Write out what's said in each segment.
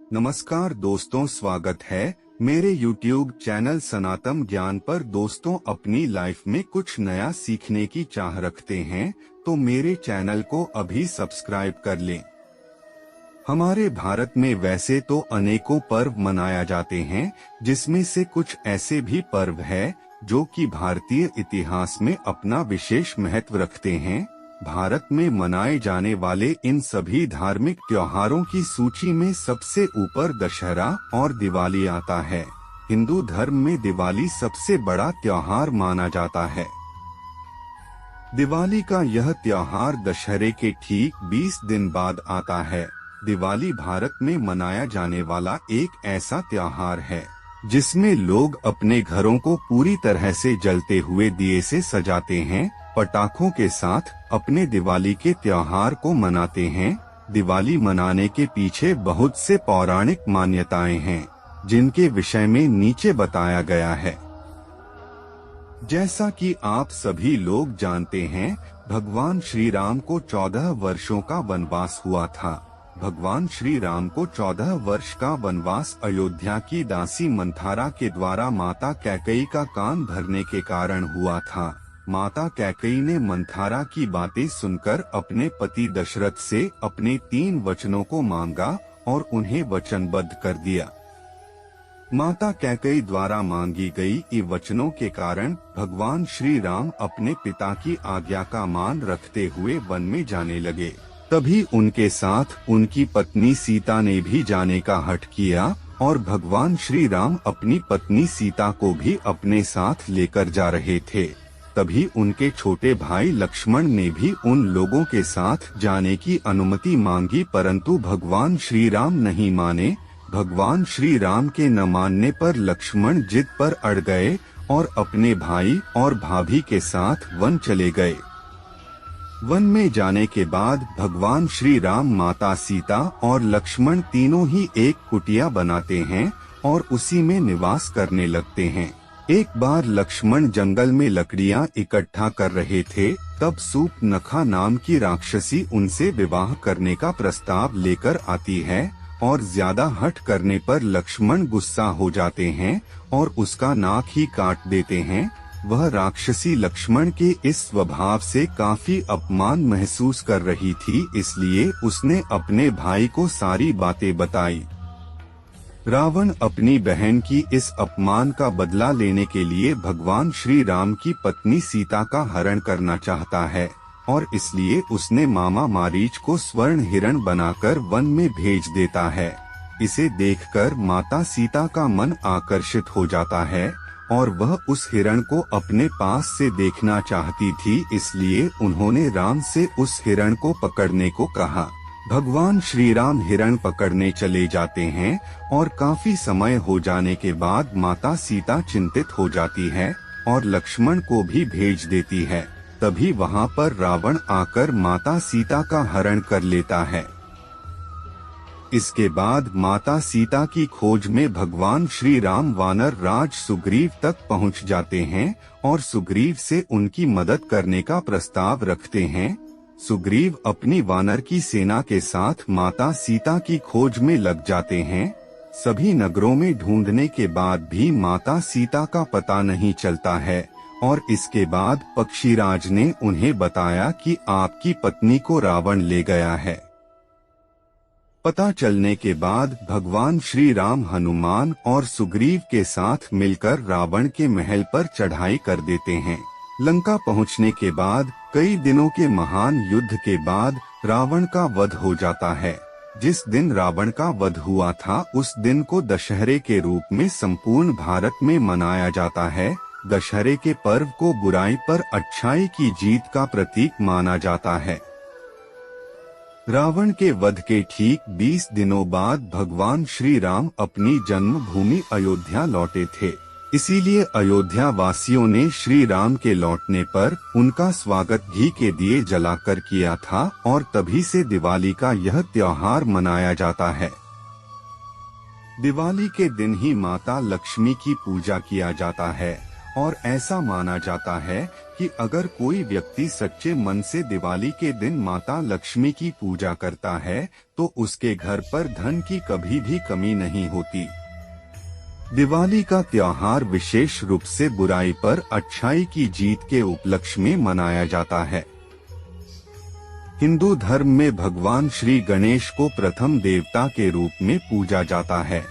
नमस्कार दोस्तों, स्वागत है मेरे YouTube चैनल सनातन ज्ञान पर। दोस्तों, अपनी लाइफ में कुछ नया सीखने की चाह रखते हैं तो मेरे चैनल को अभी सब्सक्राइब कर लें। हमारे भारत में वैसे तो अनेकों पर्व मनाया जाते हैं, जिसमें से कुछ ऐसे भी पर्व है जो कि भारतीय इतिहास में अपना विशेष महत्व रखते हैं। भारत में मनाए जाने वाले इन सभी धार्मिक त्योहारों की सूची में सबसे ऊपर दशहरा और दिवाली आता है। हिंदू धर्म में दिवाली सबसे बड़ा त्योहार माना जाता है। दिवाली का यह त्योहार दशहरे के ठीक 20 दिन बाद आता है। दिवाली भारत में मनाया जाने वाला एक ऐसा त्योहार है जिसमें लोग अपने घरों को पूरी तरह से जलते हुए दिए से सजाते हैं, पटाखों के साथ अपने दिवाली के त्योहार को मनाते हैं। दिवाली मनाने के पीछे बहुत से पौराणिक मान्यताएं हैं, जिनके विषय में नीचे बताया गया है। जैसा कि आप सभी लोग जानते हैं, भगवान श्री राम को 14 वर्षों का वनवास हुआ था। भगवान श्री राम को 14 वर्ष का वनवास अयोध्या की दासी मंथारा के द्वारा माता कैकेयी का कान भरने के कारण हुआ था। माता कैकेयी ने मंथारा की बातें सुनकर अपने पति दशरथ से अपने 3 वचनों को मांगा और उन्हें वचनबद्ध कर दिया। माता कैकेयी द्वारा मांगी गई इन वचनों के कारण भगवान श्री राम अपने पिता की आज्ञा का मान रखते हुए वन में जाने लगे। तभी उनके साथ उनकी पत्नी सीता ने भी जाने का हठ किया और भगवान श्री राम अपनी पत्नी सीता को भी अपने साथ लेकर जा रहे थे। तभी उनके छोटे भाई लक्ष्मण ने भी उन लोगों के साथ जाने की अनुमति मांगी, परंतु भगवान श्री राम नहीं माने। भगवान श्री राम के न मानने पर लक्ष्मण जिद पर अड़ गए और अपने भाई और भाभी के साथ वन चले गए। वन में जाने के बाद भगवान श्री राम, माता सीता और लक्ष्मण तीनों ही एक कुटिया बनाते हैं और उसी में निवास करने लगते हैं। एक बार लक्ष्मण जंगल में लकड़ियां इकट्ठा कर रहे थे, तब सूर्पनखा नाम की राक्षसी उनसे विवाह करने का प्रस्ताव लेकर आती है और ज्यादा हठ करने पर लक्ष्मण गुस्सा हो जाते हैं और उसका नाक ही काट देते हैं। वह राक्षसी लक्ष्मण के इस स्वभाव से काफी अपमान महसूस कर रही थी, इसलिए उसने अपने भाई को सारी बातें बताई। रावण अपनी बहन की इस अपमान का बदला लेने के लिए भगवान श्री राम की पत्नी सीता का हरण करना चाहता है और इसलिए उसने मामा मारीच को स्वर्ण हिरण बनाकर वन में भेज देता है। इसे देखकर माता सीता का मन आकर्षित हो जाता है और वह उस हिरण को अपने पास से देखना चाहती थी, इसलिए उन्होंने राम से उस हिरण को पकड़ने को कहा। भगवान श्री राम हिरण पकड़ने चले जाते हैं और काफी समय हो जाने के बाद माता सीता चिंतित हो जाती है और लक्ष्मण को भी भेज देती है। तभी वहां पर रावण आकर माता सीता का हरण कर लेता है। इसके बाद माता सीता की खोज में भगवान श्री राम वानर राज सुग्रीव तक पहुंच जाते हैं और सुग्रीव से उनकी मदद करने का प्रस्ताव रखते हैं। सुग्रीव अपनी वानर की सेना के साथ माता सीता की खोज में लग जाते हैं। सभी नगरों में ढूंढने के बाद भी माता सीता का पता नहीं चलता है और इसके बाद पक्षीराज ने उन्हें बताया कि आपकी पत्नी को रावण ले गया है। पता चलने के बाद भगवान श्री राम हनुमान और सुग्रीव के साथ मिलकर रावण के महल पर चढ़ाई कर देते हैं। लंका पहुंचने के बाद कई दिनों के महान युद्ध के बाद रावण का वध हो जाता है। जिस दिन रावण का वध हुआ था, उस दिन को दशहरे के रूप में संपूर्ण भारत में मनाया जाता है। दशहरे के पर्व को बुराई पर अच्छाई की जीत का प्रतीक माना जाता है। रावण के वध के ठीक 20 दिनों बाद भगवान श्री राम अपनी जन्मभूमि अयोध्या लौटे थे। इसीलिए अयोध्या वासियों ने श्री राम के लौटने पर उनका स्वागत घी के दिए जलाकर किया था और तभी से दिवाली का यह त्योहार मनाया जाता है। दिवाली के दिन ही माता लक्ष्मी की पूजा किया जाता है और ऐसा माना जाता है कि अगर कोई व्यक्ति सच्चे मन से दिवाली के दिन माता लक्ष्मी की पूजा करता है तो उसके घर पर धन की कभी भी कमी नहीं होती। दिवाली का त्योहार विशेष रूप से बुराई पर अच्छाई की जीत के उपलक्ष्य में मनाया जाता है। हिंदू धर्म में भगवान श्री गणेश को प्रथम देवता के रूप में पूजा जाता है,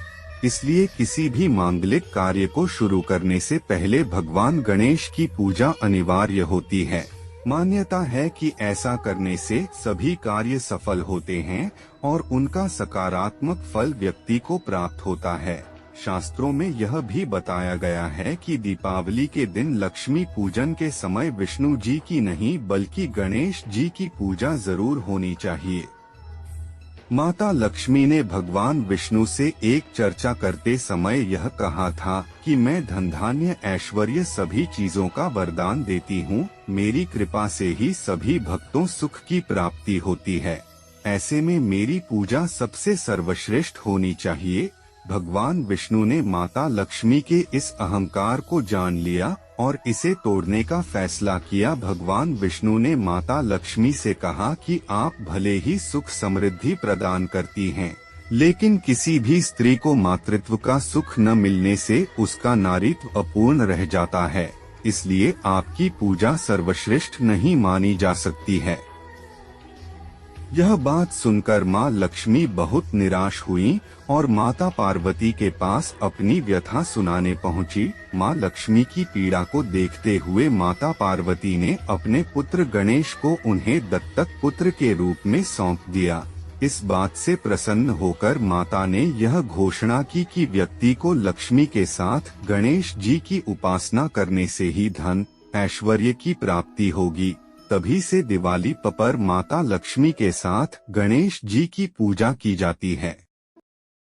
इसलिए किसी भी मांगलिक कार्य को शुरू करने से पहले भगवान गणेश की पूजा अनिवार्य होती है। मान्यता है कि ऐसा करने से सभी कार्य सफल होते हैं और उनका सकारात्मक फल व्यक्ति को प्राप्त होता है। शास्त्रों में यह भी बताया गया है कि दीपावली के दिन लक्ष्मी पूजन के समय विष्णु जी की नहीं बल्कि गणेश जी की पूजा जरूर होनी चाहिए। माता लक्ष्मी ने भगवान विष्णु से एक चर्चा करते समय यह कहा था कि मैं धन धान्य ऐश्वर्य सभी चीजों का वरदान देती हूँ, मेरी कृपा से ही सभी भक्तों सुख की प्राप्ति होती है। ऐसे में मेरी पूजा सबसे सर्वश्रेष्ठ होनी चाहिए। भगवान विष्णु ने माता लक्ष्मी के इस अहंकार को जान लिया और इसे तोड़ने का फैसला किया। भगवान विष्णु ने माता लक्ष्मी से कहा कि आप भले ही सुख समृद्धि प्रदान करती हैं, लेकिन किसी भी स्त्री को मातृत्व का सुख न मिलने से उसका नारीत्व अपूर्ण रह जाता है, इसलिए आपकी पूजा सर्वश्रेष्ठ नहीं मानी जा सकती है। यह बात सुनकर माँ लक्ष्मी बहुत निराश हुई और माता पार्वती के पास अपनी व्यथा सुनाने पहुँची। माँ लक्ष्मी की पीड़ा को देखते हुए माता पार्वती ने अपने पुत्र गणेश को उन्हें दत्तक पुत्र के रूप में सौंप दिया। इस बात से प्रसन्न होकर माता ने यह घोषणा की कि व्यक्ति को लक्ष्मी के साथ गणेश जी की उपासना करने से ही धन ऐश्वर्य की प्राप्ति होगी। तभी से दिवाली पर माता लक्ष्मी के साथ गणेश जी की पूजा की जाती है।